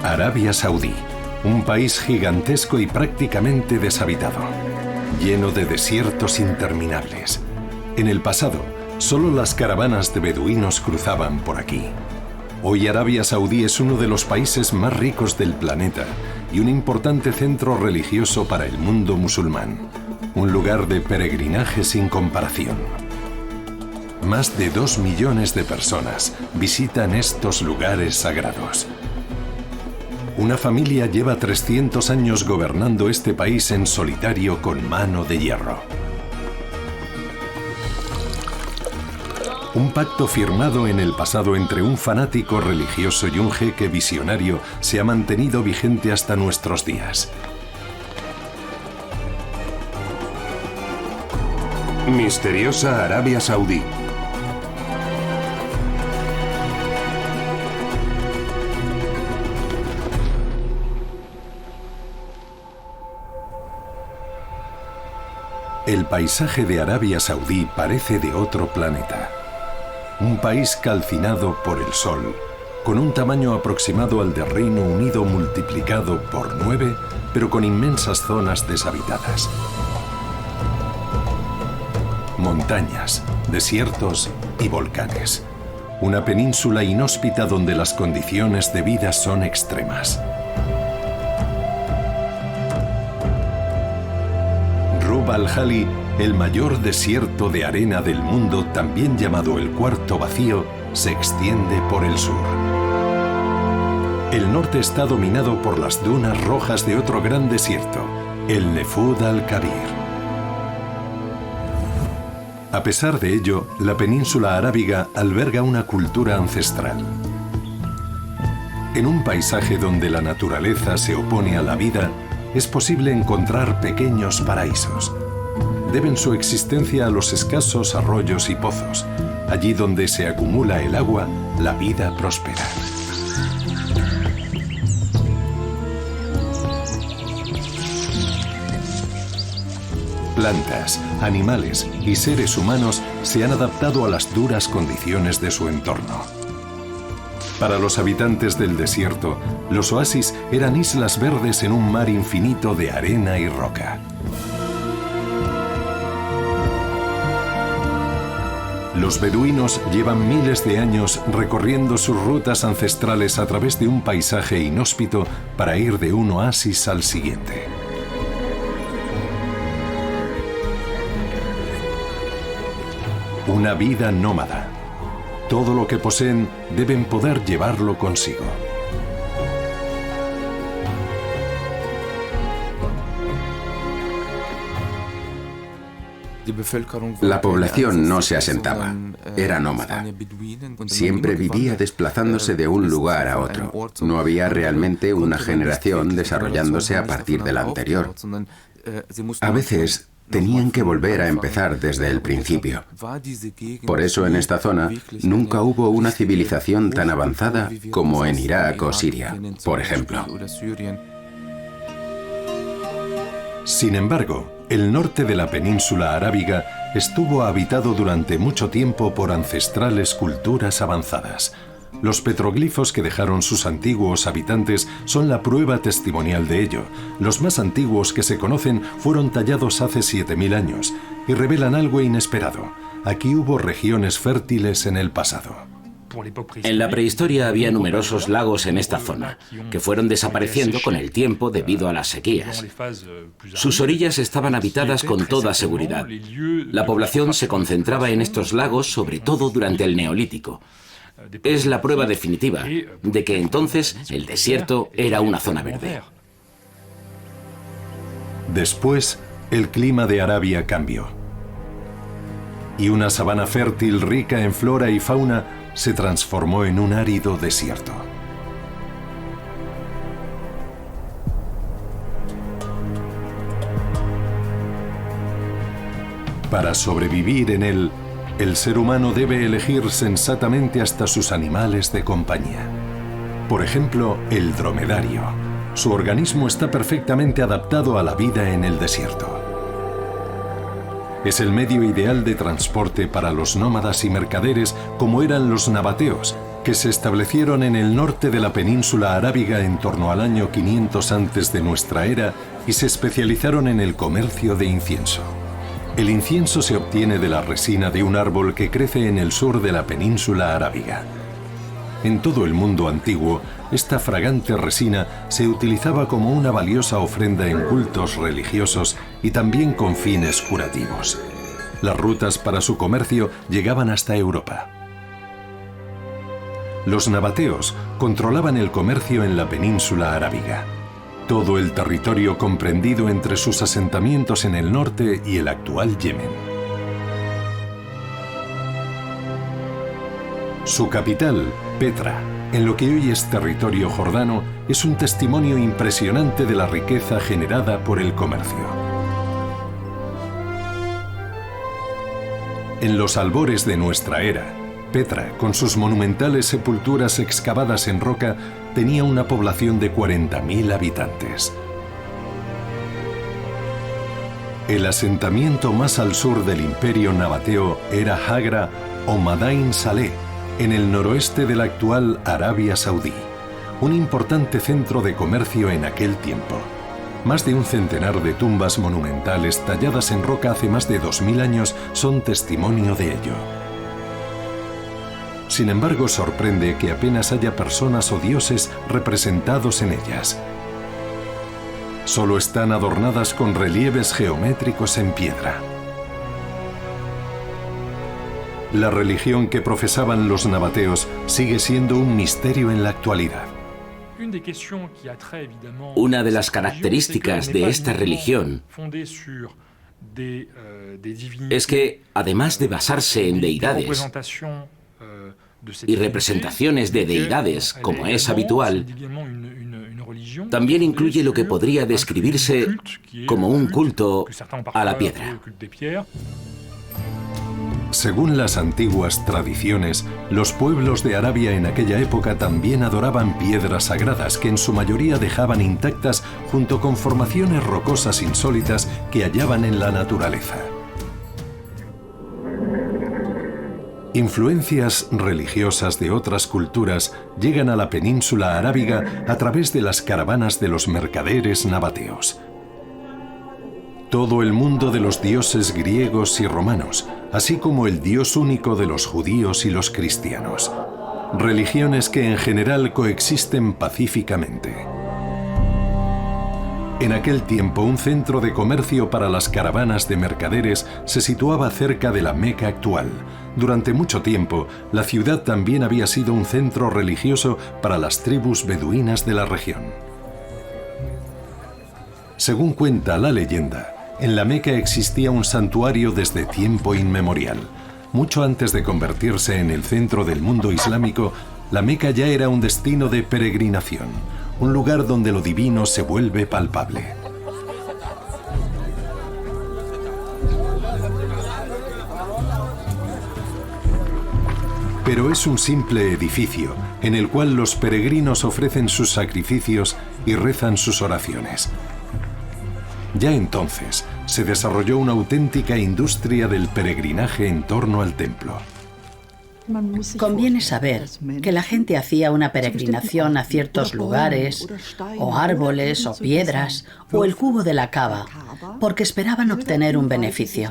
Arabia Saudí, un país gigantesco y prácticamente deshabitado, lleno de desiertos interminables. En el pasado, solo las caravanas de beduinos cruzaban por aquí. Hoy Arabia Saudí es uno de los países más ricos del planeta y un importante centro religioso para el mundo musulmán, un lugar de peregrinaje sin comparación. Más de 2 millones de personas visitan estos lugares sagrados. Una familia lleva 300 años gobernando este país en solitario con mano de hierro. Un pacto firmado en el pasado entre un fanático religioso y un jeque visionario se ha mantenido vigente hasta nuestros días. Misteriosa Arabia Saudí. El paisaje de Arabia Saudí parece de otro planeta. Un país calcinado por el sol, con un tamaño aproximado al de Reino Unido multiplicado por 9, pero con inmensas zonas deshabitadas. Montañas, desiertos y volcanes. Una península inhóspita donde las condiciones de vida son extremas. Rub al-Khali, el mayor desierto de arena del mundo, también llamado el Cuarto Vacío, se extiende por el sur. El norte está dominado por las dunas rojas de otro gran desierto, el Nefud al-Kabir. A pesar de ello, la península arábiga alberga una cultura ancestral. En un paisaje donde la naturaleza se opone a la vida, es posible encontrar pequeños paraísos. Deben su existencia a los escasos arroyos y pozos. Allí donde se acumula el agua, la vida prospera. Plantas, animales y seres humanos se han adaptado a las duras condiciones de su entorno. Para los habitantes del desierto, los oasis eran islas verdes en un mar infinito de arena y roca. Los beduinos llevan miles de años recorriendo sus rutas ancestrales a través de un paisaje inhóspito para ir de un oasis al siguiente. Una vida nómada. Todo lo que poseen deben poder llevarlo consigo. La población no se asentaba, era nómada. Siempre vivía desplazándose de un lugar a otro. No había realmente una generación desarrollándose a partir de la anterior. A veces tenían que volver a empezar desde el principio. Por eso en esta zona nunca hubo una civilización tan avanzada como en Irak o Siria, por ejemplo. Sin embargo, el norte de la península arábiga estuvo habitado durante mucho tiempo por ancestrales culturas avanzadas. Los petroglifos que dejaron sus antiguos habitantes son la prueba testimonial de ello. Los más antiguos que se conocen fueron tallados hace 7000 años y revelan algo inesperado. Aquí hubo regiones fértiles en el pasado. En la prehistoria había numerosos lagos en esta zona, que fueron desapareciendo con el tiempo debido a las sequías. Sus orillas estaban habitadas con toda seguridad. La población se concentraba en estos lagos, sobre todo durante el Neolítico. Es la prueba definitiva de que entonces el desierto era una zona verde. Después, el clima de Arabia cambió. Y una sabana fértil rica en flora y fauna se transformó en un árido desierto. Para sobrevivir en él, el ser humano debe elegir sensatamente hasta sus animales de compañía. Por ejemplo, el dromedario. Su organismo está perfectamente adaptado a la vida en el desierto. Es el medio ideal de transporte para los nómadas y mercaderes como eran los nabateos, que se establecieron en el norte de la península arábiga en torno al año 500 antes de nuestra era y se especializaron en el comercio de incienso. El incienso se obtiene de la resina de un árbol que crece en el sur de la península arábiga. En todo el mundo antiguo, esta fragante resina se utilizaba como una valiosa ofrenda en cultos religiosos y también con fines curativos. Las rutas para su comercio llegaban hasta Europa. Los nabateos controlaban el comercio en la península arábiga. Todo el territorio comprendido entre sus asentamientos en el norte y el actual Yemen. Su capital, Petra, en lo que hoy es territorio jordano, es un testimonio impresionante de la riqueza generada por el comercio. En los albores de nuestra era, Petra, con sus monumentales sepulturas excavadas en roca, tenía una población de 40.000 habitantes. El asentamiento más al sur del imperio nabateo era Hagra o Madain Saleh, en el noroeste de la actual Arabia Saudí, un importante centro de comercio en aquel tiempo. Más de un centenar de tumbas monumentales talladas en roca hace más de 2000 años son testimonio de ello. Sin embargo, sorprende que apenas haya personas o dioses representados en ellas. Solo están adornadas con relieves geométricos en piedra. La religión que profesaban los nabateos sigue siendo un misterio en la actualidad. Una de las características de esta religión es que, además de basarse en deidades y representaciones de deidades, como es habitual, también incluye lo que podría describirse como un culto a la piedra. Según las antiguas tradiciones, los pueblos de Arabia en aquella época también adoraban piedras sagradas que en su mayoría dejaban intactas junto con formaciones rocosas insólitas que hallaban en la naturaleza. Influencias religiosas de otras culturas llegan a la península arábiga a través de las caravanas de los mercaderes nabateos. Todo el mundo de los dioses griegos y romanos, así como el dios único de los judíos y los cristianos. Religiones que en general coexisten pacíficamente. En aquel tiempo, un centro de comercio para las caravanas de mercaderes se situaba cerca de la Meca actual. Durante mucho tiempo, la ciudad también había sido un centro religioso para las tribus beduinas de la región. Según cuenta la leyenda, en la Meca existía un santuario desde tiempo inmemorial. Mucho antes de convertirse en el centro del mundo islámico, la Meca ya era un destino de peregrinación, un lugar donde lo divino se vuelve palpable. Pero es un simple edificio en el cual los peregrinos ofrecen sus sacrificios y rezan sus oraciones. Ya entonces se desarrolló una auténtica industria del peregrinaje en torno al templo. Conviene saber que la gente hacía una peregrinación a ciertos lugares, o árboles, o piedras, o el cubo de la Kaaba, porque esperaban obtener un beneficio.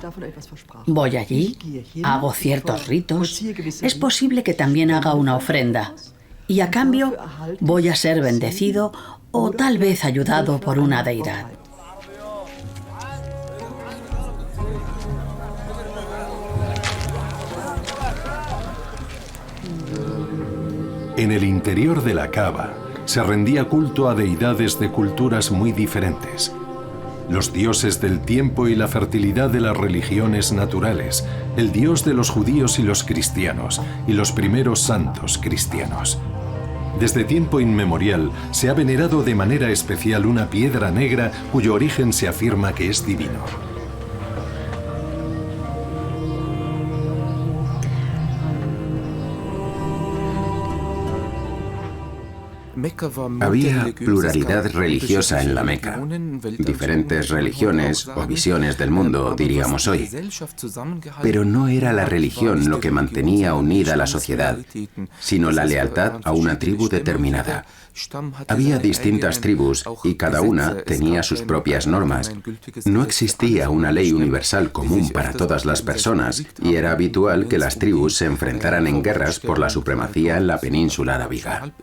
Voy allí, hago ciertos ritos, es posible que también haga una ofrenda, y a cambio voy a ser bendecido o tal vez ayudado por una deidad. En el interior de la Kaaba se rendía culto a deidades de culturas muy diferentes. Los dioses del tiempo y la fertilidad de las religiones naturales, el dios de los judíos y los cristianos, y los primeros santos cristianos. Desde tiempo inmemorial se ha venerado de manera especial una piedra negra cuyo origen se afirma que es divino. Había pluralidad religiosa en la Meca, diferentes religiones o visiones del mundo, diríamos hoy. Pero no era la religión lo que mantenía unida a la sociedad, sino la lealtad a una tribu determinada. Había distintas tribus y cada una tenía sus propias normas. No existía una ley universal común para todas las personas y era habitual que las tribus se enfrentaran en guerras por la supremacía en la península arábiga.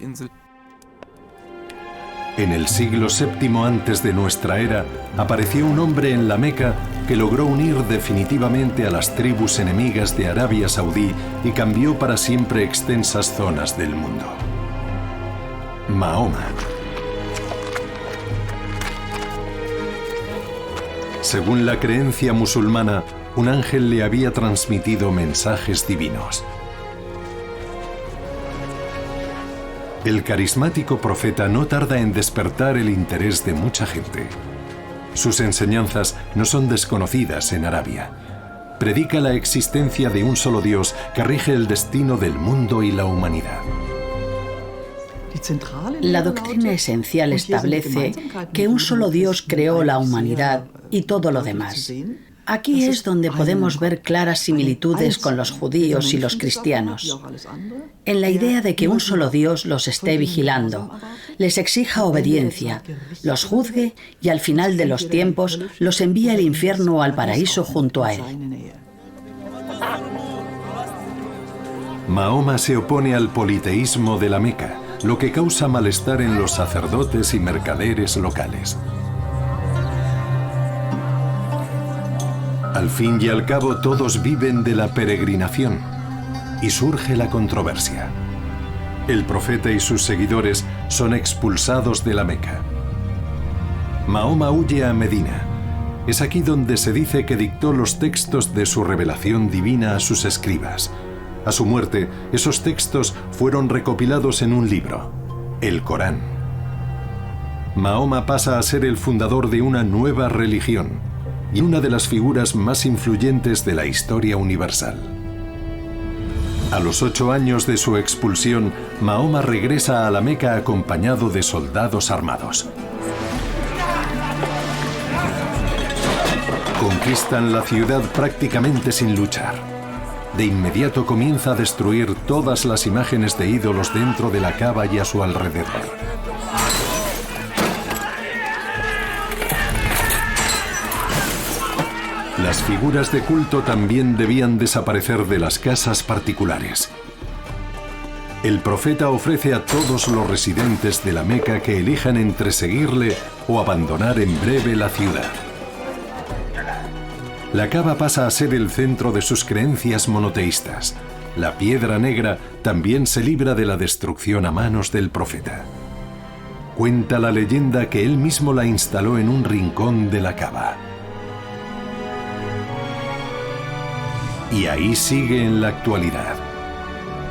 En el siglo VII antes de nuestra era, apareció un hombre en la Meca que logró unir definitivamente a las tribus enemigas de Arabia Saudí y cambió para siempre extensas zonas del mundo. Mahoma. Según la creencia musulmana, un ángel le había transmitido mensajes divinos. El carismático profeta no tarda en despertar el interés de mucha gente. Sus enseñanzas no son desconocidas en Arabia. Predica la existencia de un solo Dios que rige el destino del mundo y la humanidad. La doctrina esencial establece que un solo Dios creó la humanidad y todo lo demás. Aquí es donde podemos ver claras similitudes con los judíos y los cristianos, en la idea de que un solo Dios los esté vigilando, les exija obediencia, los juzgue y al final de los tiempos los envíe al infierno o al paraíso junto a él. Mahoma se opone al politeísmo de la Meca, lo que causa malestar en los sacerdotes y mercaderes locales. Al fin y al cabo, todos viven de la peregrinación y surge la controversia. El profeta y sus seguidores son expulsados de la Meca. Mahoma huye a Medina. Es aquí donde se dice que dictó los textos de su revelación divina a sus escribas. A su muerte, esos textos fueron recopilados en un libro, el Corán. Mahoma pasa a ser el fundador de una nueva religión y una de las figuras más influyentes de la historia universal. A los 8 años de su expulsión, Mahoma regresa a la Meca acompañado de soldados armados. Conquistan la ciudad prácticamente sin luchar. De inmediato comienza a destruir todas las imágenes de ídolos dentro de la Kaaba y a su alrededor. Las figuras de culto también debían desaparecer de las casas particulares. El profeta ofrece a todos los residentes de la Meca que elijan entre seguirle o abandonar en breve la ciudad. La Kaaba pasa a ser el centro de sus creencias monoteístas. La piedra negra también se libra de la destrucción a manos del profeta. Cuenta la leyenda que él mismo la instaló en un rincón de la Kaaba. Y ahí sigue en la actualidad.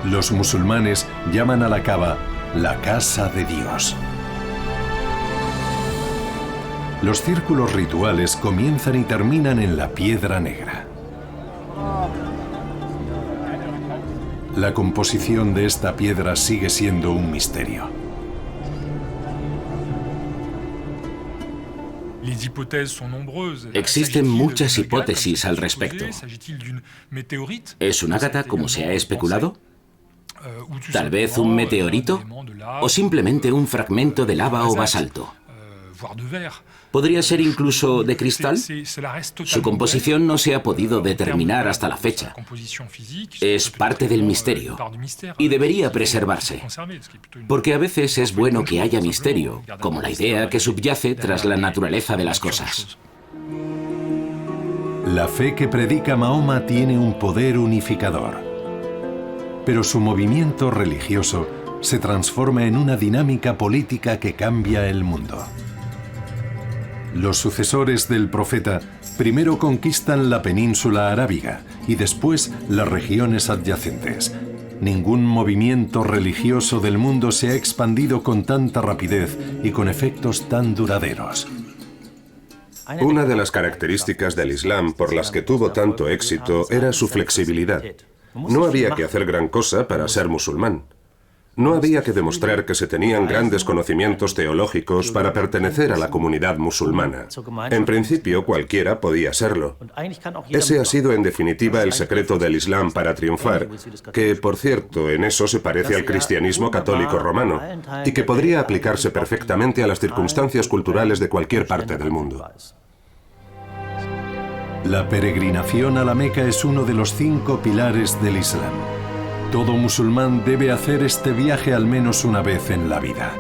Los musulmanes llaman a la Kaaba la Casa de Dios. Los círculos rituales comienzan y terminan en la piedra negra. La composición de esta piedra sigue siendo un misterio. Existen muchas hipótesis al respecto. ¿Es un ágata como se ha especulado? ¿Tal vez un meteorito? ¿O simplemente un fragmento de lava o basalto? ¿Podría ser incluso de cristal? Su composición no se ha podido determinar hasta la fecha. Es parte del misterio y debería preservarse, porque a veces es bueno que haya misterio, como la idea que subyace tras la naturaleza de las cosas. La fe que predica Mahoma tiene un poder unificador, pero su movimiento religioso se transforma en una dinámica política que cambia el mundo. Los sucesores del profeta primero conquistan la península arábiga y después las regiones adyacentes. Ningún movimiento religioso del mundo se ha expandido con tanta rapidez y con efectos tan duraderos. Una de las características del Islam por las que tuvo tanto éxito era su flexibilidad. No había que hacer gran cosa para ser musulmán. No había que demostrar que se tenían grandes conocimientos teológicos para pertenecer a la comunidad musulmana. En principio, cualquiera podía serlo. Ese ha sido en definitiva el secreto del Islam para triunfar, que, por cierto, en eso se parece al cristianismo católico romano, y que podría aplicarse perfectamente a las circunstancias culturales de cualquier parte del mundo. La peregrinación a la Meca es uno de los 5 pilares del Islam. Todo musulmán debe hacer este viaje al menos una vez en la vida.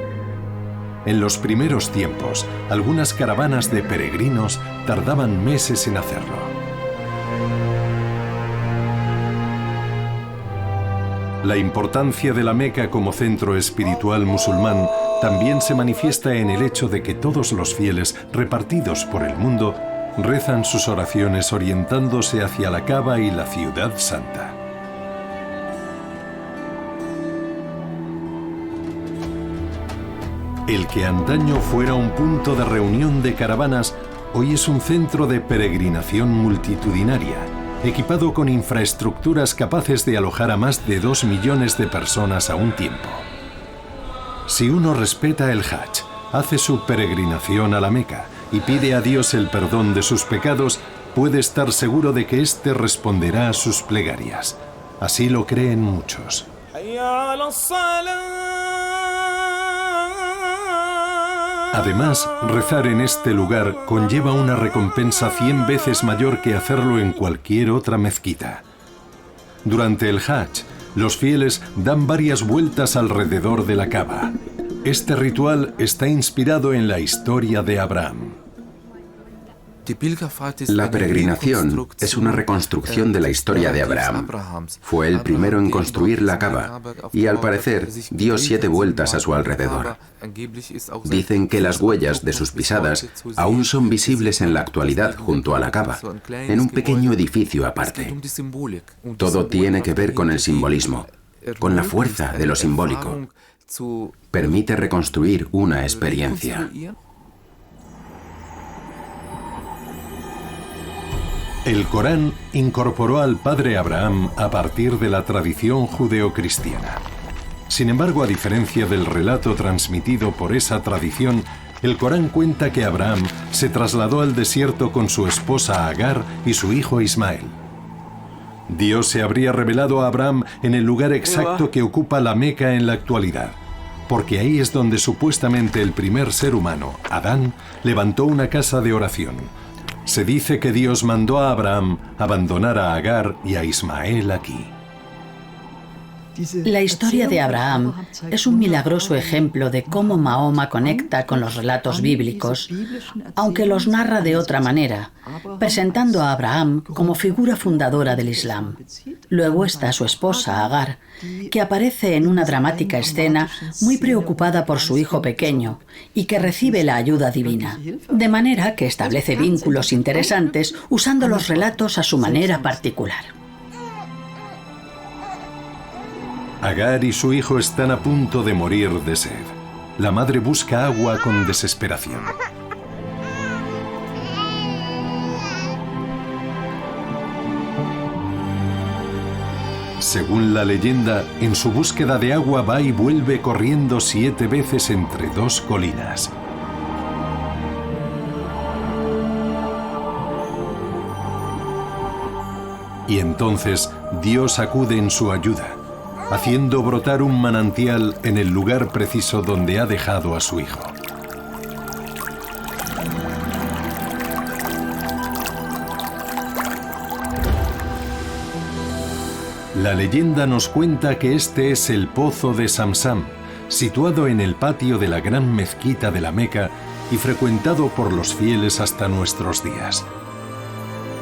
En los primeros tiempos, algunas caravanas de peregrinos tardaban meses en hacerlo. La importancia de la Meca como centro espiritual musulmán también se manifiesta en el hecho de que todos los fieles repartidos por el mundo rezan sus oraciones orientándose hacia la Kaaba y la Ciudad Santa. El que antaño fuera un punto de reunión de caravanas, hoy es un centro de peregrinación multitudinaria, equipado con infraestructuras capaces de alojar a más de 2 millones de personas a un tiempo. Si uno respeta el Hajj, hace su peregrinación a la Meca y pide a Dios el perdón de sus pecados, puede estar seguro de que éste responderá a sus plegarias. Así lo creen muchos. Además, rezar en este lugar conlleva una recompensa 100 veces mayor que hacerlo en cualquier otra mezquita. Durante el Hajj, los fieles dan varias vueltas alrededor de la Kaaba. Este ritual está inspirado en la historia de Abraham. La peregrinación es una reconstrucción de la historia de Abraham. Fue el primero en construir la Kaaba y al parecer dio 7 vueltas a su alrededor. Dicen que las huellas de sus pisadas aún son visibles en la actualidad junto a la Kaaba, en un pequeño edificio aparte. Todo tiene que ver con el simbolismo, con la fuerza de lo simbólico. Permite reconstruir una experiencia. El Corán incorporó al padre Abraham a partir de la tradición judeocristiana. Sin embargo, a diferencia del relato transmitido por esa tradición, el Corán cuenta que Abraham se trasladó al desierto con su esposa Agar y su hijo Ismael. Dios se habría revelado a Abraham en el lugar exacto que ocupa la Meca en la actualidad, porque ahí es donde supuestamente el primer ser humano, Adán, levantó una casa de oración. Se dice que Dios mandó a Abraham abandonar a Agar y a Ismael aquí. La historia de Abraham es un milagroso ejemplo de cómo Mahoma conecta con los relatos bíblicos, aunque los narra de otra manera, presentando a Abraham como figura fundadora del Islam. Luego está su esposa, Agar, que aparece en una dramática escena muy preocupada por su hijo pequeño y que recibe la ayuda divina, de manera que establece vínculos interesantes usando los relatos a su manera particular. Agar y su hijo están a punto de morir de sed. La madre busca agua con desesperación. Según la leyenda, en su búsqueda de agua va y vuelve corriendo 7 veces entre 2 colinas. Y entonces Dios acude en su ayuda, haciendo brotar un manantial en el lugar preciso donde ha dejado a su hijo. La leyenda nos cuenta que este es el pozo de Samsam, situado en el patio de la gran mezquita de la Meca y frecuentado por los fieles hasta nuestros días.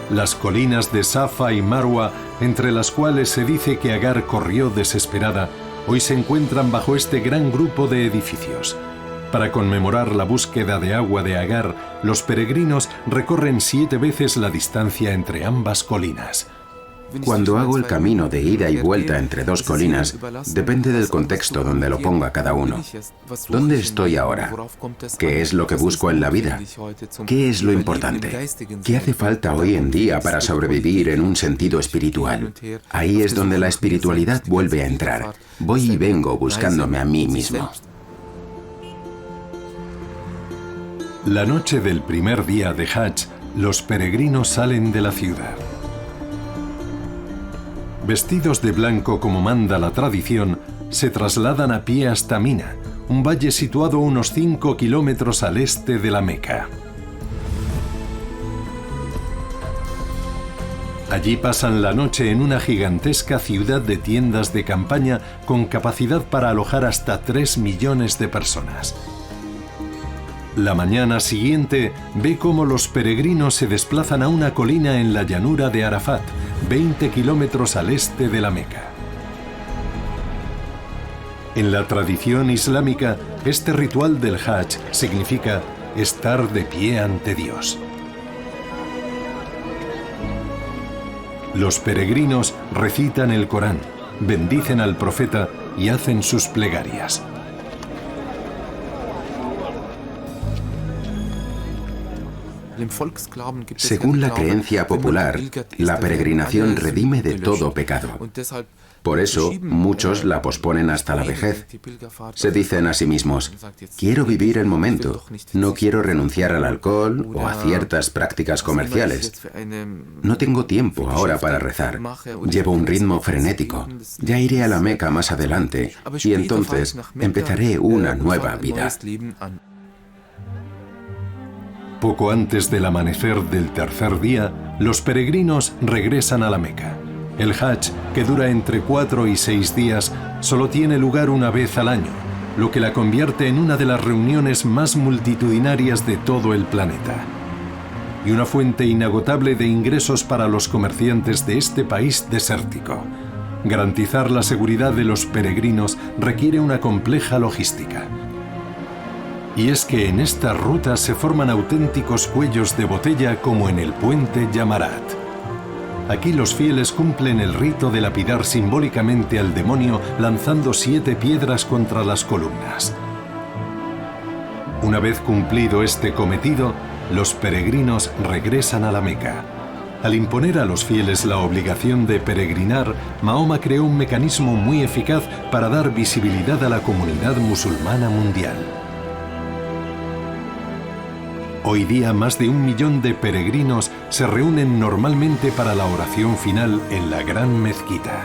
Las colinas de Safa y Marwa, entre las cuales se dice que Agar corrió desesperada, hoy se encuentran bajo este gran grupo de edificios. Para conmemorar la búsqueda de agua de Agar, los peregrinos recorren 7 veces la distancia entre ambas colinas. Cuando hago el camino de ida y vuelta entre dos colinas, depende del contexto donde lo ponga cada uno. ¿Dónde estoy ahora? ¿Qué es lo que busco en la vida? ¿Qué es lo importante? ¿Qué hace falta hoy en día para sobrevivir en un sentido espiritual? Ahí es donde la espiritualidad vuelve a entrar. Voy y vengo buscándome a mí mismo. La noche del primer día de Hajj, los peregrinos salen de la ciudad. Vestidos de blanco como manda la tradición, se trasladan a pie hasta Mina, un valle situado unos 5 kilómetros al este de la Meca. Allí pasan la noche en una gigantesca ciudad de tiendas de campaña con capacidad para alojar hasta 3 millones de personas. La mañana siguiente ve cómo los peregrinos se desplazan a una colina en la llanura de Arafat, 20 kilómetros al este de la Meca. En la tradición islámica, este ritual del Hajj significa estar de pie ante Dios. Los peregrinos recitan el Corán, bendicen al profeta y hacen sus plegarias. Según la creencia popular, la peregrinación redime de todo pecado. Por eso, muchos la posponen hasta la vejez. Se dicen a sí mismos, quiero vivir el momento, no quiero renunciar al alcohol o a ciertas prácticas comerciales. No tengo tiempo ahora para rezar, llevo un ritmo frenético, ya iré a la Meca más adelante y entonces empezaré una nueva vida. Poco antes del amanecer del tercer día, los peregrinos regresan a la Meca. El Hajj, que dura entre 4 y 6 días, solo tiene lugar una vez al año, lo que la convierte en una de las reuniones más multitudinarias de todo el planeta. Y una fuente inagotable de ingresos para los comerciantes de este país desértico. Garantizar la seguridad de los peregrinos requiere una compleja logística. Y es que en esta ruta se forman auténticos cuellos de botella como en el puente Yamarat. Aquí los fieles cumplen el rito de lapidar simbólicamente al demonio lanzando 7 piedras contra las columnas. Una vez cumplido este cometido, los peregrinos regresan a la Meca. Al imponer a los fieles la obligación de peregrinar, Mahoma creó un mecanismo muy eficaz para dar visibilidad a la comunidad musulmana mundial. Hoy día más de 1 millón de peregrinos se reúnen normalmente para la oración final en la gran mezquita.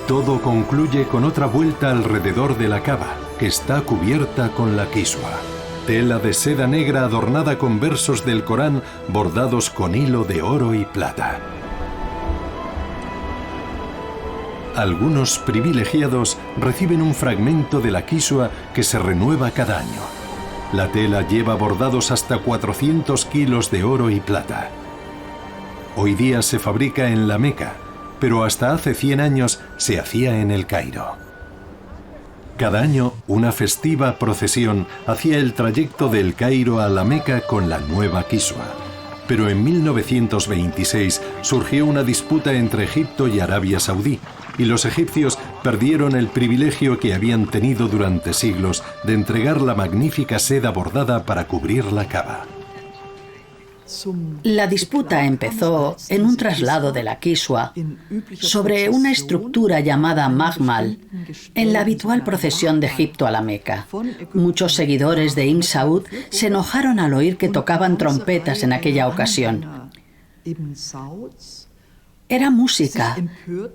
Todo concluye con otra vuelta alrededor de la Kaaba, que está cubierta con la kiswa, tela de seda negra adornada con versos del Corán bordados con hilo de oro y plata. Algunos privilegiados reciben un fragmento de la kiswa que se renueva cada año. La tela lleva bordados hasta 400 kilos de oro y plata. Hoy día se fabrica en la Meca, pero hasta hace 100 años se hacía en el Cairo. Cada año, una festiva procesión hacía el trayecto del Cairo a la Meca con la nueva kiswa. Pero en 1926 surgió una disputa entre Egipto y Arabia Saudí, y los egipcios perdieron el privilegio que habían tenido durante siglos de entregar la magnífica seda bordada para cubrir la Kaaba. La disputa empezó en un traslado de la kiswa sobre una estructura llamada mahmal en la habitual procesión de Egipto a la Meca. Muchos seguidores de Ibn Saud se enojaron al oír que tocaban trompetas en aquella ocasión. Era música,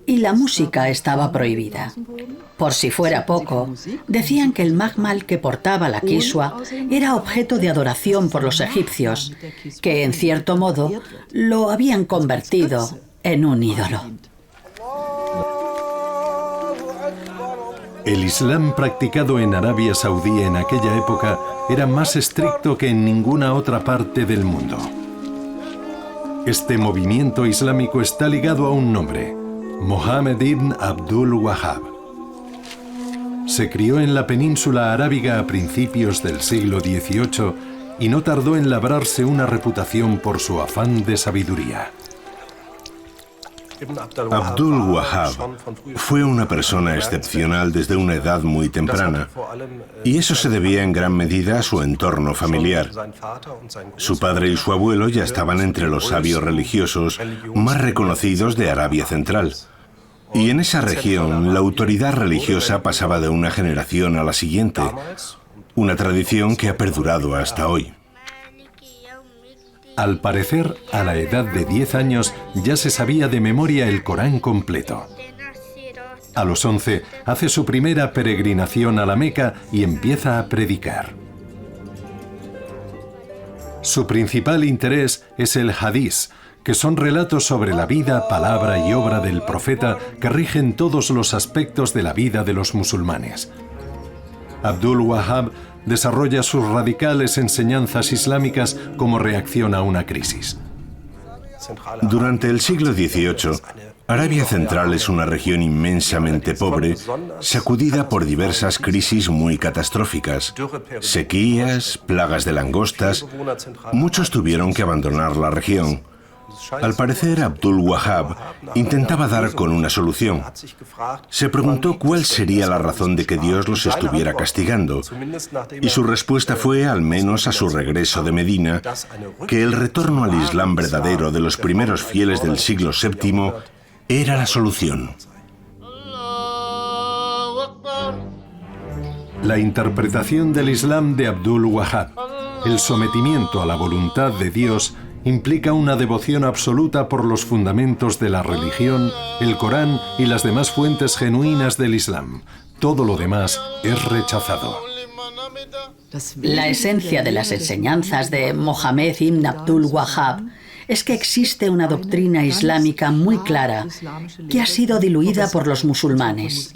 y la música estaba prohibida. Por si fuera poco, decían que el mahmal que portaba la kiswa era objeto de adoración por los egipcios, que en cierto modo lo habían convertido en un ídolo. El Islam practicado en Arabia Saudí en aquella época era más estricto que en ninguna otra parte del mundo. Este movimiento islámico está ligado a un nombre, Mohammed ibn Abdul Wahhab. Se crió en la península arábiga a principios del siglo XVIII y no tardó en labrarse una reputación por su afán de sabiduría. Abdul Wahab fue una persona excepcional desde una edad muy temprana, y eso se debía en gran medida a su entorno familiar. Su padre y su abuelo ya estaban entre los sabios religiosos más reconocidos de Arabia Central. Y en esa región, la autoridad religiosa pasaba de una generación a la siguiente, una tradición que ha perdurado hasta hoy. Al parecer, a la edad de 10 años ya se sabía de memoria el Corán completo. A los 11 hace su primera peregrinación a la Meca y empieza a predicar. Su principal interés es el hadís, que son relatos sobre la vida, palabra y obra del profeta que rigen todos los aspectos de la vida de los musulmanes. Abdul Wahab desarrolla sus radicales enseñanzas islámicas como reacción a una crisis. Durante el siglo XVIII, Arabia Central es una región inmensamente pobre, sacudida por diversas crisis muy catastróficas, sequías, plagas de langostas. Muchos tuvieron que abandonar la región. Al parecer, Abdul Wahab intentaba dar con una solución. Se preguntó cuál sería la razón de que Dios los estuviera castigando, y su respuesta fue, al menos a su regreso de Medina, que el retorno al Islam verdadero de los primeros fieles del siglo VII era la solución. La interpretación del Islam de Abdul Wahab, el sometimiento a la voluntad de Dios, implica una devoción absoluta por los fundamentos de la religión, el Corán y las demás fuentes genuinas del Islam. Todo lo demás es rechazado. La esencia de las enseñanzas de Mohammed ibn Abdul Wahab es que existe una doctrina islámica muy clara que ha sido diluida por los musulmanes.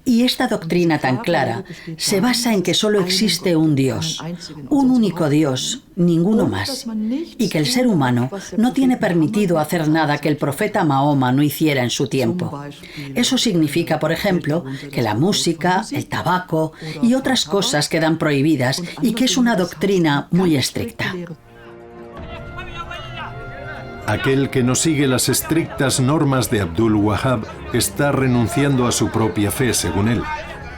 Y esta doctrina tan clara se basa en que solo existe un Dios, un único Dios, ninguno más, y que el ser humano no tiene permitido hacer nada que el profeta Mahoma no hiciera en su tiempo. Eso significa, por ejemplo, que la música, el tabaco y otras cosas quedan prohibidas y que es una doctrina muy estricta. Aquel que no sigue las estrictas normas de Abdul Wahab está renunciando a su propia fe, según él.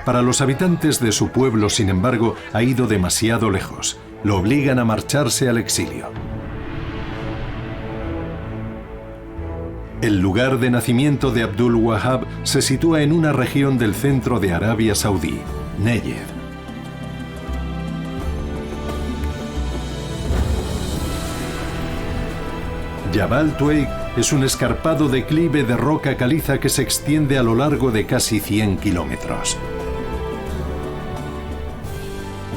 Para los habitantes de su pueblo, sin embargo, ha ido demasiado lejos. Lo obligan a marcharse al exilio. El lugar de nacimiento de Abdul Wahab se sitúa en una región del centro de Arabia Saudí, Negev. Jabal Tueig es un escarpado declive de roca caliza que se extiende a lo largo de casi 100 kilómetros.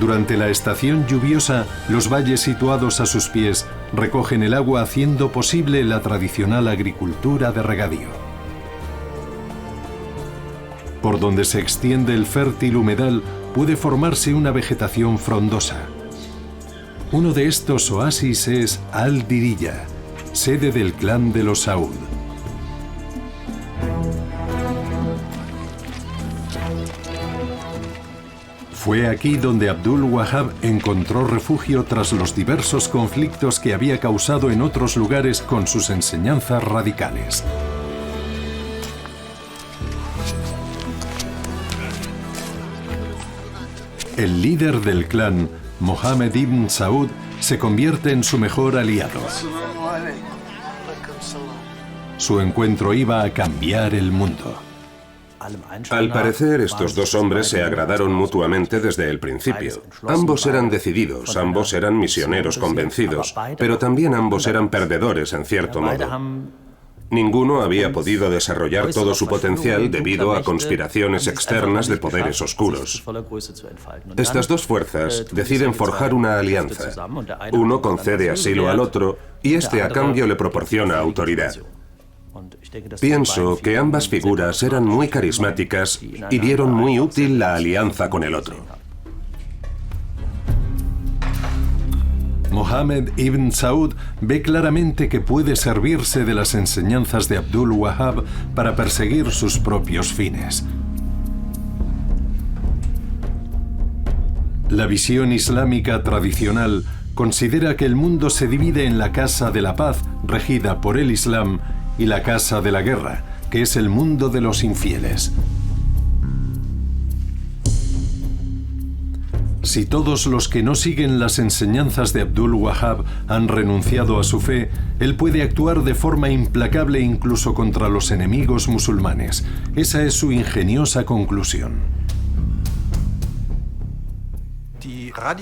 Durante la estación lluviosa, los valles situados a sus pies recogen el agua haciendo posible la tradicional agricultura de regadío. Por donde se extiende el fértil humedal puede formarse una vegetación frondosa. Uno de estos oasis es Al-Diriyah, sede del clan de los Saud. Fue aquí donde Abdul Wahab encontró refugio tras los diversos conflictos que había causado en otros lugares con sus enseñanzas radicales. El líder del clan, Mohammed ibn Saud, se convierte en su mejor aliado. Su encuentro iba a cambiar el mundo. Al parecer, estos dos hombres se agradaron mutuamente desde el principio. Ambos eran decididos, ambos eran misioneros convencidos, pero también ambos eran perdedores en cierto modo. Ninguno había podido desarrollar todo su potencial debido a conspiraciones externas de poderes oscuros. Estas dos fuerzas deciden forjar una alianza. Uno concede asilo al otro y este a cambio le proporciona autoridad. Pienso que ambas figuras eran muy carismáticas y vieron muy útil la alianza con el otro. Mohammed ibn Saud ve claramente que puede servirse de las enseñanzas de Abdul Wahab para perseguir sus propios fines. La visión islámica tradicional considera que el mundo se divide en la Casa de la Paz, regida por el Islam, y la casa de la guerra, que es el mundo de los infieles. Si todos los que no siguen las enseñanzas de Abdul Wahhab han renunciado a su fe, él puede actuar de forma implacable incluso contra los enemigos musulmanes. Esa es su ingeniosa conclusión.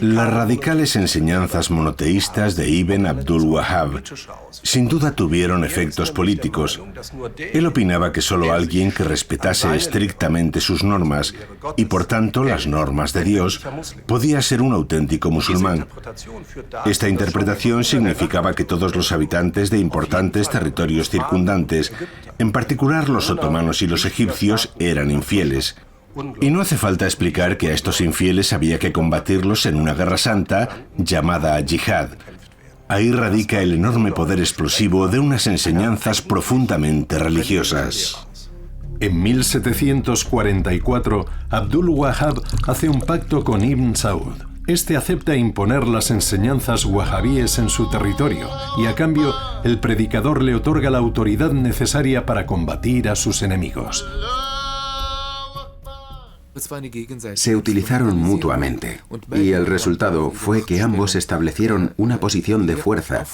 Las radicales enseñanzas monoteístas de Ibn Abdul Wahhab sin duda tuvieron efectos políticos. Él opinaba que solo alguien que respetase estrictamente sus normas, y por tanto las normas de Dios, podía ser un auténtico musulmán. Esta interpretación significaba que todos los habitantes de importantes territorios circundantes, en particular los otomanos y los egipcios, eran infieles. Y no hace falta explicar que a estos infieles había que combatirlos en una guerra santa llamada yihad. Ahí radica el enorme poder explosivo de unas enseñanzas profundamente religiosas. En 1744, Abdul Wahhab hace un pacto con Ibn Saud. Este acepta imponer las enseñanzas wahabíes en su territorio y, a cambio, el predicador le otorga la autoridad necesaria para combatir a sus enemigos. Se utilizaron mutuamente, y el resultado fue que ambos establecieron una posición de fuerza,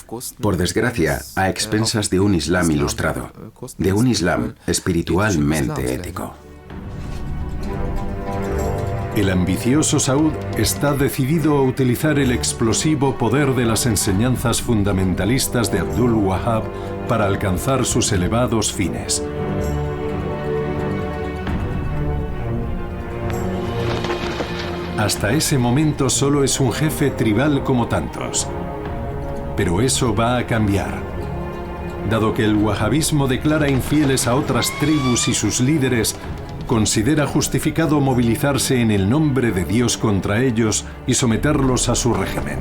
por desgracia, a expensas de un Islam ilustrado, de un Islam espiritualmente ético. El ambicioso Saud está decidido a utilizar el explosivo poder de las enseñanzas fundamentalistas de Abdul Wahhab para alcanzar sus elevados fines. Hasta ese momento solo es un jefe tribal como tantos. Pero eso va a cambiar. Dado que el wahabismo declara infieles a otras tribus y sus líderes, considera justificado movilizarse en el nombre de Dios contra ellos y someterlos a su régimen.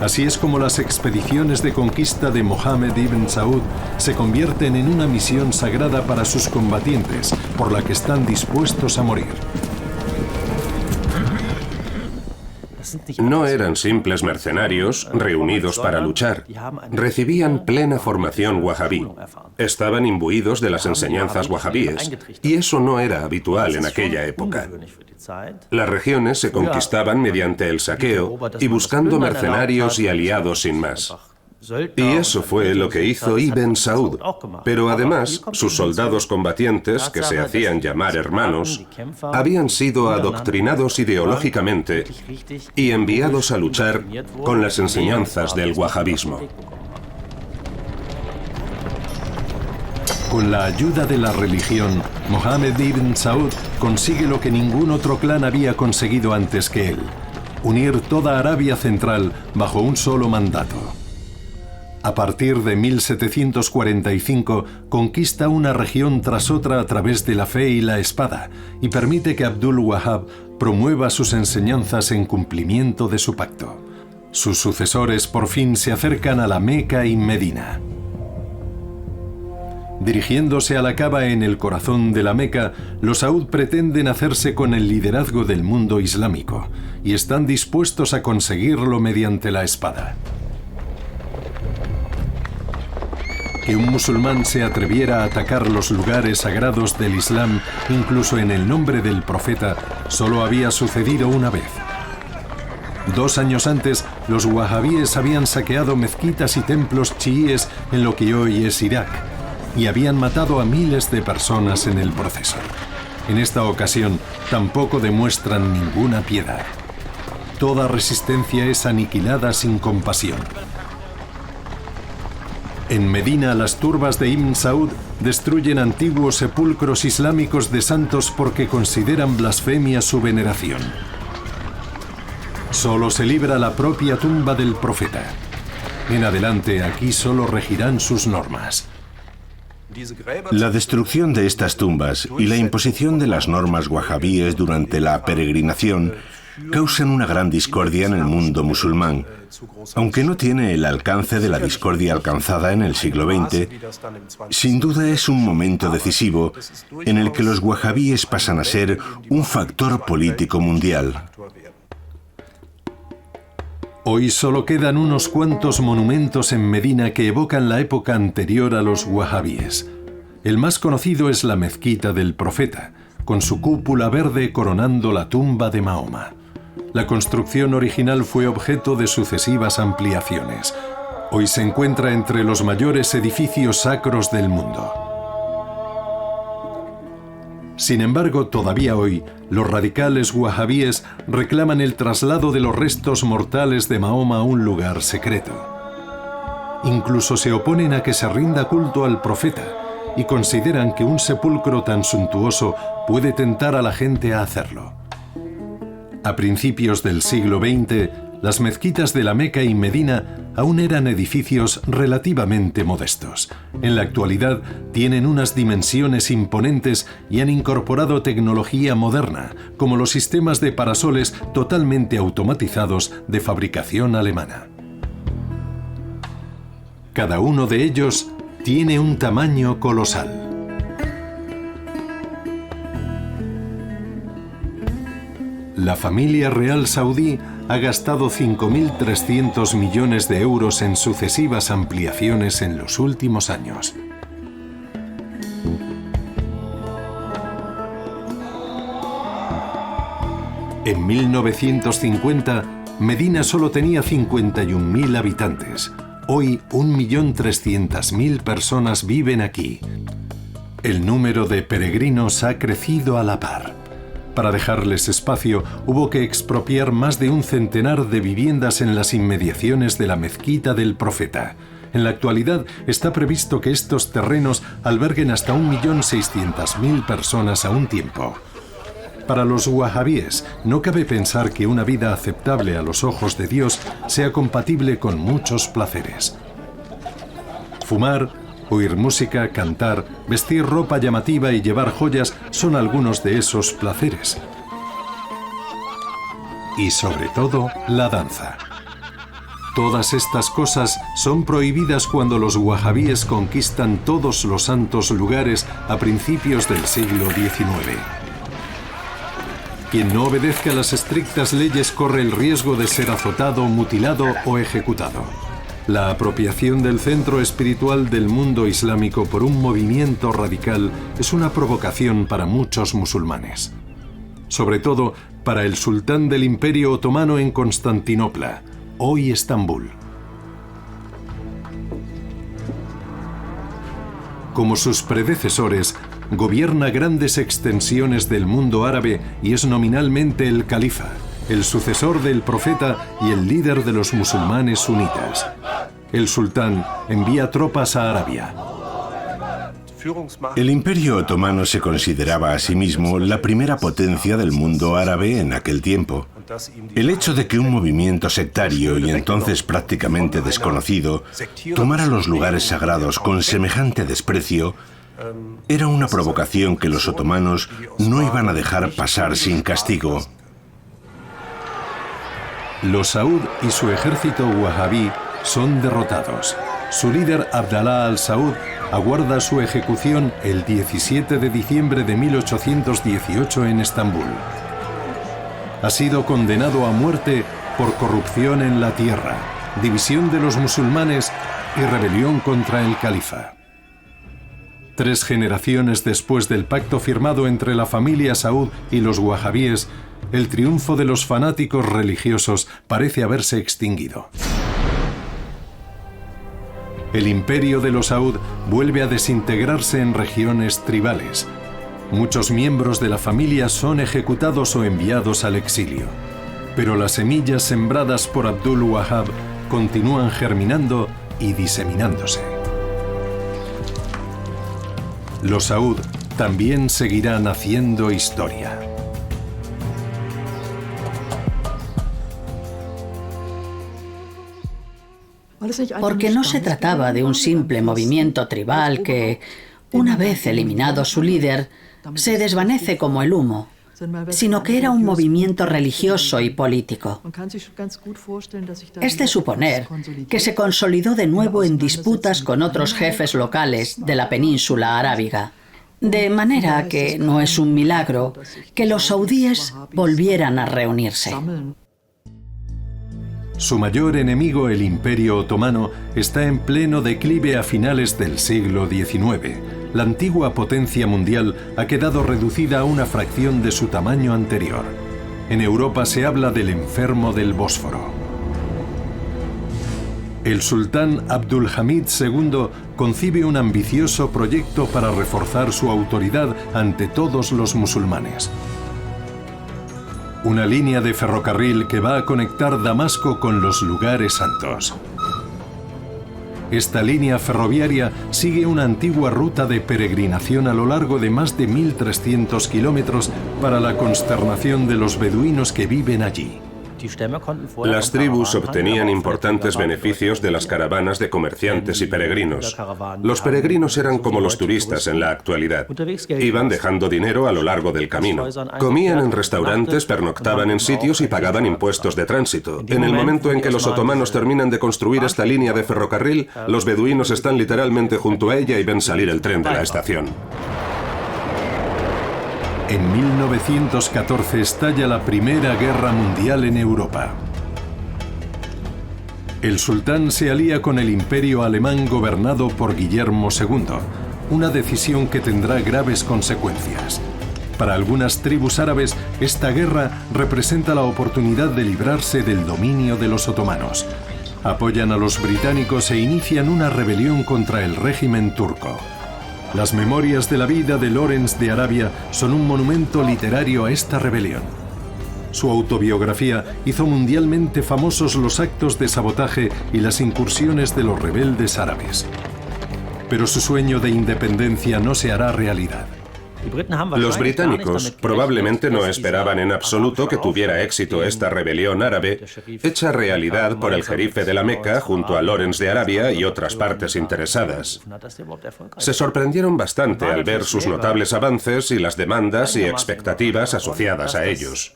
Así es como las expediciones de conquista de Mohammed ibn Saud se convierten en una misión sagrada para sus combatientes, por la que están dispuestos a morir. No eran simples mercenarios reunidos para luchar. Recibían plena formación wahabí. Estaban imbuidos de las enseñanzas wahabíes, y eso no era habitual en aquella época. Las regiones se conquistaban mediante el saqueo y buscando mercenarios y aliados sin más. Y eso fue lo que hizo Ibn Saud. Pero además, sus soldados combatientes, que se hacían llamar hermanos, habían sido adoctrinados ideológicamente y enviados a luchar con las enseñanzas del wahabismo. Con la ayuda de la religión, Mohammed ibn Saud consigue lo que ningún otro clan había conseguido antes que él: unir toda Arabia Central bajo un solo mandato. A partir de 1745, conquista una región tras otra a través de la fe y la espada, y permite que Abdul Wahhab promueva sus enseñanzas en cumplimiento de su pacto. Sus sucesores por fin se acercan a la Meca y Medina. Dirigiéndose a la Kaaba en el corazón de la Meca, los Saud pretenden hacerse con el liderazgo del mundo islámico, y están dispuestos a conseguirlo mediante la espada. Que un musulmán se atreviera a atacar los lugares sagrados del Islam, incluso en el nombre del profeta, solo había sucedido una vez. 2 años antes, los wahabíes habían saqueado mezquitas y templos chiíes en lo que hoy es Irak, y habían matado a miles de personas en el proceso. En esta ocasión, tampoco demuestran ninguna piedad. Toda resistencia es aniquilada sin compasión. En Medina, las turbas de Ibn Saud destruyen antiguos sepulcros islámicos de santos porque consideran blasfemia su veneración. Solo se libra la propia tumba del profeta. En adelante, aquí solo regirán sus normas. La destrucción de estas tumbas y la imposición de las normas wahabíes durante la peregrinación causan una gran discordia en el mundo musulmán, aunque no tiene el alcance de la discordia alcanzada en el siglo XX. Sin duda es un momento decisivo en el que los wahabíes pasan a ser un factor político mundial. Hoy solo quedan unos cuantos monumentos en Medina que evocan la época anterior a los wahabíes. El más conocido es la Mezquita del Profeta, con su cúpula verde coronando la tumba de Mahoma. La construcción original fue objeto de sucesivas ampliaciones. Hoy se encuentra entre los mayores edificios sacros del mundo. Sin embargo, todavía hoy, los radicales wahabíes reclaman el traslado de los restos mortales de Mahoma a un lugar secreto. Incluso se oponen a que se rinda culto al profeta y consideran que un sepulcro tan suntuoso puede tentar a la gente a hacerlo. A principios del siglo XX, las mezquitas de la Meca y Medina aún eran edificios relativamente modestos. En la actualidad tienen unas dimensiones imponentes y han incorporado tecnología moderna, como los sistemas de parasoles totalmente automatizados de fabricación alemana. Cada uno de ellos tiene un tamaño colosal. La familia real saudí ha gastado 5.300 millones de euros en sucesivas ampliaciones en los últimos años. En 1950, Medina solo tenía 51.000 habitantes. Hoy, 1.300.000 personas viven aquí. El número de peregrinos ha crecido a la par. Para dejarles espacio, hubo que expropiar más de un centenar de viviendas en las inmediaciones de la Mezquita del Profeta. En la actualidad está previsto que estos terrenos alberguen hasta 1.600.000 personas a un tiempo. Para los wahabíes, no cabe pensar que una vida aceptable a los ojos de Dios sea compatible con muchos placeres. Fumar, oír música, cantar, vestir ropa llamativa y llevar joyas son algunos de esos placeres. Y sobre todo, la danza. Todas estas cosas son prohibidas cuando los wahabíes conquistan todos los santos lugares a principios del siglo XIX. Quien no obedezca las estrictas leyes corre el riesgo de ser azotado, mutilado o ejecutado. La apropiación del centro espiritual del mundo islámico por un movimiento radical es una provocación para muchos musulmanes. Sobre todo para el sultán del Imperio Otomano en Constantinopla, hoy Estambul. Como sus predecesores, gobierna grandes extensiones del mundo árabe y es nominalmente el califa, el sucesor del profeta y el líder de los musulmanes sunitas. El sultán envía tropas a Arabia. El Imperio Otomano se consideraba a sí mismo la primera potencia del mundo árabe en aquel tiempo. El hecho de que un movimiento sectario y entonces prácticamente desconocido tomara los lugares sagrados con semejante desprecio era una provocación que los otomanos no iban a dejar pasar sin castigo. Los Saud y su ejército wahabí son derrotados. Su líder Abdallah al-Saud aguarda su ejecución el 17 de diciembre de 1818 en Estambul. Ha sido condenado a muerte por corrupción en la tierra, división de los musulmanes y rebelión contra el califa. 3 generaciones después del pacto firmado entre la familia Saud y los wahabíes, el triunfo de los fanáticos religiosos parece haberse extinguido. El imperio de los Saud vuelve a desintegrarse en regiones tribales. Muchos miembros de la familia son ejecutados o enviados al exilio. Pero las semillas sembradas por Abdul Wahab continúan germinando y diseminándose. Los Saud también seguirán haciendo historia. Porque no se trataba de un simple movimiento tribal que, una vez eliminado su líder, se desvanece como el humo, sino que era un movimiento religioso y político. Es de suponer que se consolidó de nuevo en disputas con otros jefes locales de la península arábiga, de manera que no es un milagro que los saudíes volvieran a reunirse. Su mayor enemigo, el Imperio Otomano, está en pleno declive a finales del siglo XIX. La antigua potencia mundial ha quedado reducida a una fracción de su tamaño anterior. En Europa se habla del enfermo del Bósforo. El sultán Abdulhamid II concibe un ambicioso proyecto para reforzar su autoridad ante todos los musulmanes. Una línea de ferrocarril que va a conectar Damasco con los lugares santos. Esta línea ferroviaria sigue una antigua ruta de peregrinación a lo largo de más de 1.300 kilómetros para la consternación de los beduinos que viven allí. Las tribus obtenían importantes beneficios de las caravanas de comerciantes y peregrinos. Los peregrinos eran como los turistas en la actualidad. Iban dejando dinero a lo largo del camino. Comían en restaurantes, pernoctaban en sitios y pagaban impuestos de tránsito. En el momento en que los otomanos terminan de construir esta línea de ferrocarril, los beduinos están literalmente junto a ella y ven salir el tren de la estación. En 1914 estalla la Primera Guerra Mundial en Europa. El sultán se alía con el imperio alemán gobernado por Guillermo II, una decisión que tendrá graves consecuencias. Para algunas tribus árabes, esta guerra representa la oportunidad de librarse del dominio de los otomanos. Apoyan a los británicos e inician una rebelión contra el régimen turco. Las memorias de la vida de Lawrence de Arabia son un monumento literario a esta rebelión. Su autobiografía hizo mundialmente famosos los actos de sabotaje y las incursiones de los rebeldes árabes. Pero su sueño de independencia no se hará realidad. Los británicos probablemente no esperaban en absoluto que tuviera éxito esta rebelión árabe, hecha realidad por el jerife de la Meca junto a Lawrence de Arabia y otras partes interesadas. Se sorprendieron bastante al ver sus notables avances y las demandas y expectativas asociadas a ellos.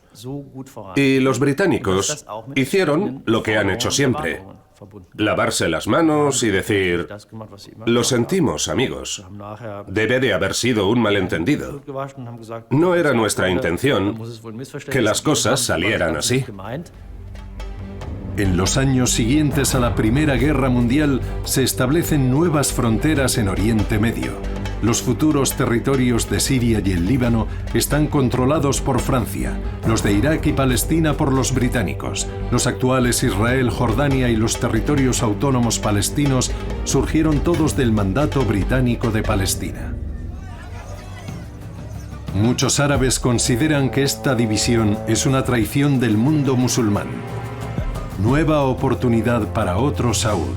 Y los británicos hicieron lo que han hecho siempre: lavarse las manos y decir: lo sentimos, amigos. Debe de haber sido un malentendido. No era nuestra intención que las cosas salieran así. En los años siguientes a la Primera Guerra Mundial se establecen nuevas fronteras en Oriente Medio. Los futuros territorios de Siria y el Líbano están controlados por Francia, los de Irak y Palestina por los británicos. Los actuales Israel, Jordania y los territorios autónomos palestinos surgieron todos del mandato británico de Palestina. Muchos árabes consideran que esta división es una traición del mundo musulmán. Nueva oportunidad para otro Saud.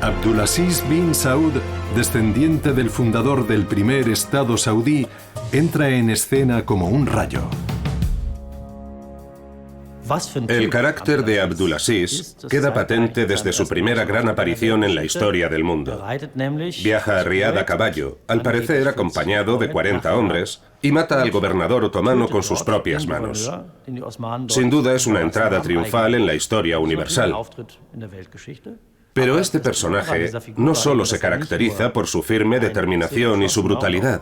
Abdulaziz bin Saud, descendiente del fundador del primer Estado saudí, entra en escena como un rayo. El carácter de Abdulaziz queda patente desde su primera gran aparición en la historia del mundo. Viaja a Riad a caballo, al parecer acompañado de 40 hombres, y mata al gobernador otomano con sus propias manos. Sin duda es una entrada triunfal en la historia universal. Pero este personaje no solo se caracteriza por su firme determinación y su brutalidad,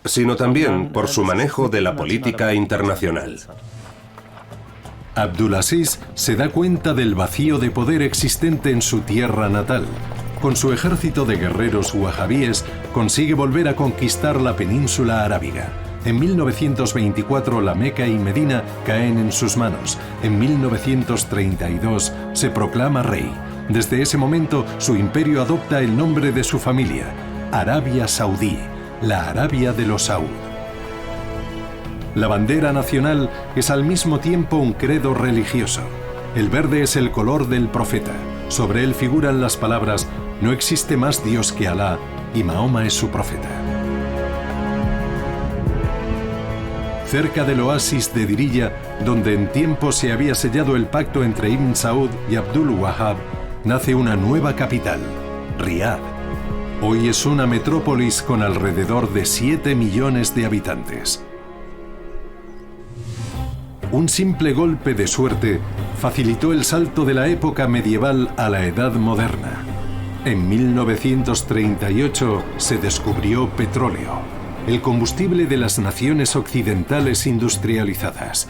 sino también por su manejo de la política internacional. Abdulaziz se da cuenta del vacío de poder existente en su tierra natal. Con su ejército de guerreros wahabíes consigue volver a conquistar la península arábiga. En 1924 la Meca y Medina caen en sus manos. En 1932 se proclama rey. Desde ese momento su imperio adopta el nombre de su familia, Arabia Saudí, la Arabia de los Saud. La bandera nacional es al mismo tiempo un credo religioso. El verde es el color del profeta. Sobre él figuran las palabras: no existe más Dios que Alá y Mahoma es su profeta. Cerca del oasis de Diriyah, donde en tiempo se había sellado el pacto entre Ibn Saud y Abdul Wahhab, nace una nueva capital, Riad. Hoy es una metrópolis con alrededor de 7 millones de habitantes. Un simple golpe de suerte facilitó el salto de la época medieval a la edad moderna. En 1938 se descubrió petróleo. el combustible de las naciones occidentales industrializadas.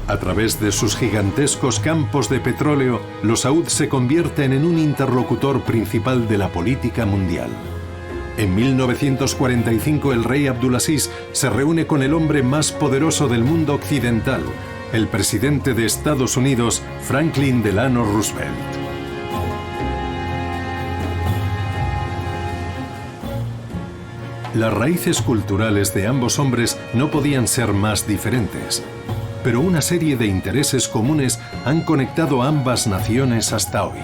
A través de sus gigantescos campos de petróleo, los Saud se convierten en un interlocutor principal de la política mundial. En 1945 el rey Abdulaziz se reúne con el hombre más poderoso del mundo occidental, el presidente de Estados Unidos, Franklin Delano Roosevelt. Las raíces culturales de ambos hombres no podían ser más diferentes, pero una serie de intereses comunes han conectado a ambas naciones hasta hoy.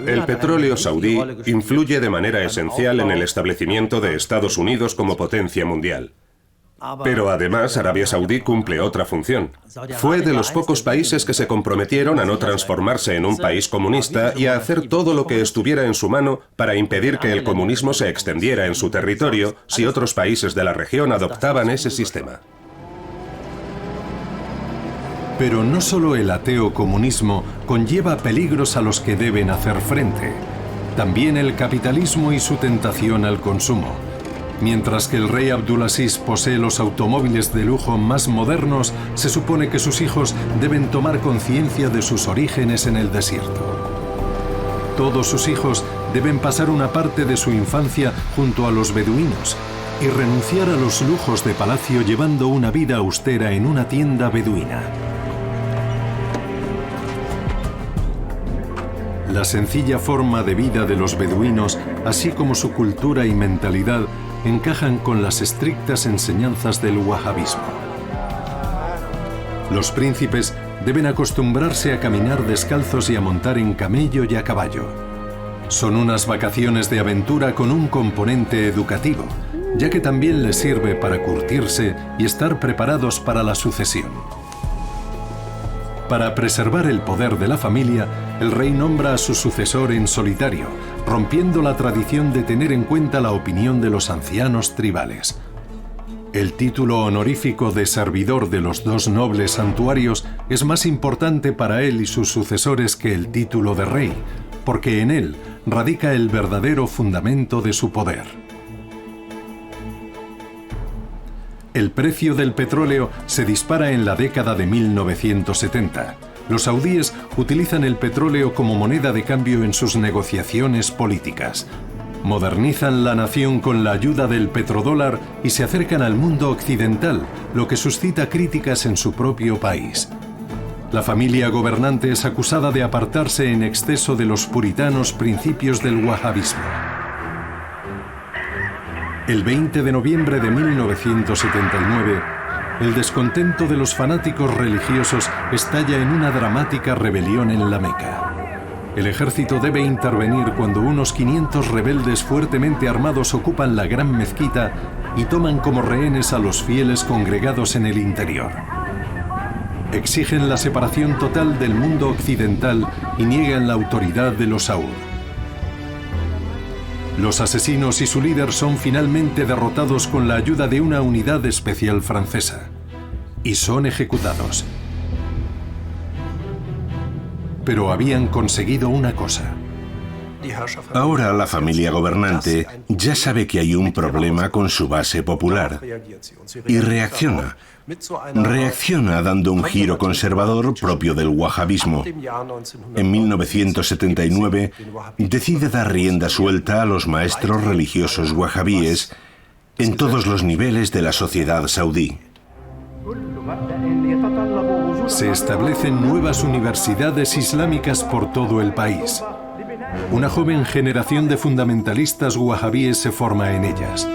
El petróleo saudí influye de manera esencial en el establecimiento de Estados Unidos como potencia mundial. Pero además Arabia Saudí cumple otra función. Fue de los pocos países que se comprometieron a no transformarse en un país comunista y a hacer todo lo que estuviera en su mano para impedir que el comunismo se extendiera en su territorio si otros países de la región adoptaban ese sistema. Pero no solo el ateo comunismo conlleva peligros a los que deben hacer frente, también el capitalismo y su tentación al consumo. Mientras que el rey Abdulaziz posee los automóviles de lujo más modernos, se supone que sus hijos deben tomar conciencia de sus orígenes en el desierto. Todos sus hijos deben pasar una parte de su infancia junto a los beduinos y renunciar a los lujos de palacio llevando una vida austera en una tienda beduina. La sencilla forma de vida de los beduinos, así como su cultura y mentalidad, encajan con las estrictas enseñanzas del wahabismo. Los príncipes deben acostumbrarse a caminar descalzos y a montar en camello y a caballo. Son unas vacaciones de aventura con un componente educativo, ya que también les sirve para curtirse y estar preparados para la sucesión. Para preservar el poder de la familia, el rey nombra a su sucesor en solitario, rompiendo la tradición de tener en cuenta la opinión de los ancianos tribales. El título honorífico de servidor de los dos nobles santuarios es más importante para él y sus sucesores que el título de rey, porque en él radica el verdadero fundamento de su poder. El precio del petróleo se dispara en la década de 1970. Los saudíes utilizan el petróleo como moneda de cambio en sus negociaciones políticas. Modernizan la nación con la ayuda del petrodólar y se acercan al mundo occidental, lo que suscita críticas en su propio país. La familia gobernante es acusada de apartarse en exceso de los puritanos principios del wahabismo. El 20 de noviembre de 1979, el descontento de los fanáticos religiosos estalla en una dramática rebelión en la Meca. El ejército debe intervenir cuando unos 500 rebeldes fuertemente armados ocupan la gran mezquita y toman como rehenes a los fieles congregados en el interior. Exigen la separación total del mundo occidental y niegan la autoridad de los Saud. Los asesinos y su líder son finalmente derrotados con la ayuda de una unidad especial francesa y son ejecutados. Pero habían conseguido una cosa. Ahora la familia gobernante ya sabe que hay un problema con su base popular y reacciona. Reacciona dando un giro conservador propio del wahabismo. En 1979 decide dar rienda suelta a los maestros religiosos wahabíes en todos los niveles de la sociedad saudí. Se establecen nuevas universidades islámicas por todo el país. Una joven generación de fundamentalistas wahabíes se forma en ellas.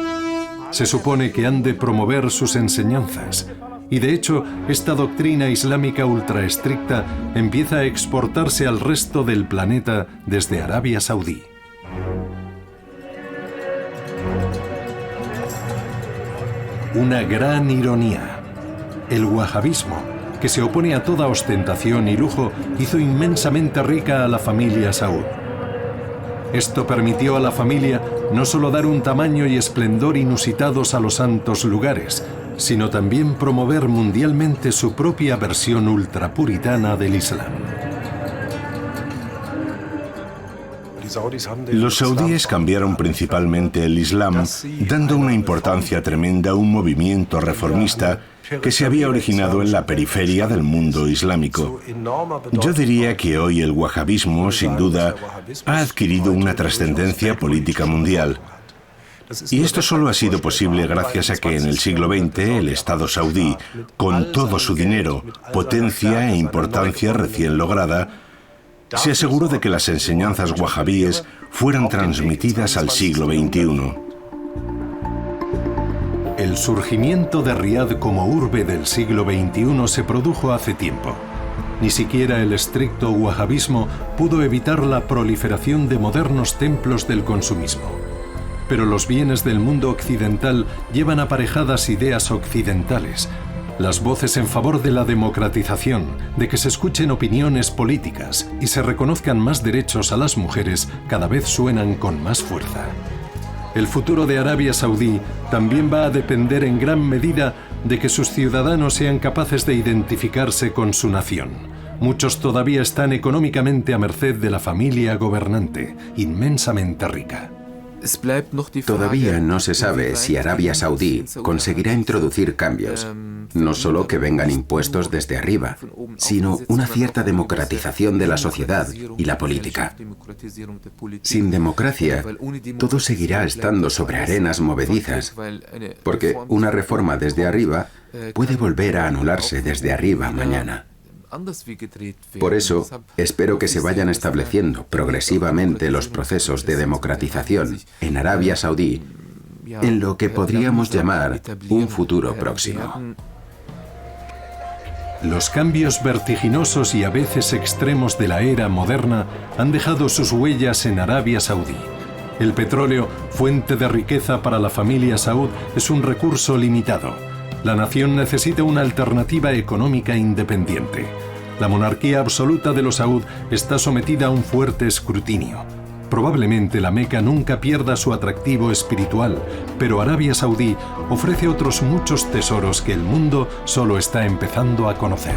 Se supone que han de promover sus enseñanzas, y de hecho, esta doctrina islámica ultra estricta empieza a exportarse al resto del planeta desde Arabia Saudí. Una gran ironía. El wahabismo, que se opone a toda ostentación y lujo, hizo inmensamente rica a la familia Saud. Esto permitió a la familia no solo dar un tamaño y esplendor inusitados a los santos lugares, sino también promover mundialmente su propia versión ultrapuritana del Islam. Los saudíes cambiaron principalmente el Islam, dando una importancia tremenda a un movimiento reformista que se había originado en la periferia del mundo islámico. Yo diría que hoy el wahabismo, sin duda, ha adquirido una trascendencia política mundial. Y esto solo ha sido posible gracias a que en el siglo XX el Estado saudí, con todo su dinero, potencia e importancia recién lograda, se aseguró de que las enseñanzas wahabíes fueran transmitidas al siglo XXI. El surgimiento de Riad como urbe del siglo XXI se produjo hace tiempo. Ni siquiera el estricto wahabismo pudo evitar la proliferación de modernos templos del consumismo. Pero los bienes del mundo occidental llevan aparejadas ideas occidentales. Las voces en favor de la democratización, de que se escuchen opiniones políticas y se reconozcan más derechos a las mujeres, cada vez suenan con más fuerza. El futuro de Arabia Saudí también va a depender en gran medida de que sus ciudadanos sean capaces de identificarse con su nación. Muchos todavía están económicamente a merced de la familia gobernante, inmensamente rica. Todavía no se sabe si Arabia Saudí conseguirá introducir cambios, no solo que vengan impuestos desde arriba, sino una cierta democratización de la sociedad y la política. Sin democracia, todo seguirá estando sobre arenas movedizas, porque una reforma desde arriba puede volver a anularse desde arriba mañana. Por eso, espero que se vayan estableciendo progresivamente los procesos de democratización en Arabia Saudí, en lo que podríamos llamar un futuro próximo. Los cambios vertiginosos y a veces extremos de la era moderna han dejado sus huellas en Arabia Saudí. El petróleo, fuente de riqueza para la familia Saud, es un recurso limitado. La nación necesita una alternativa económica independiente. La monarquía absoluta de los Saud está sometida a un fuerte escrutinio. Probablemente la Meca nunca pierda su atractivo espiritual, pero Arabia Saudí ofrece otros muchos tesoros que el mundo solo está empezando a conocer.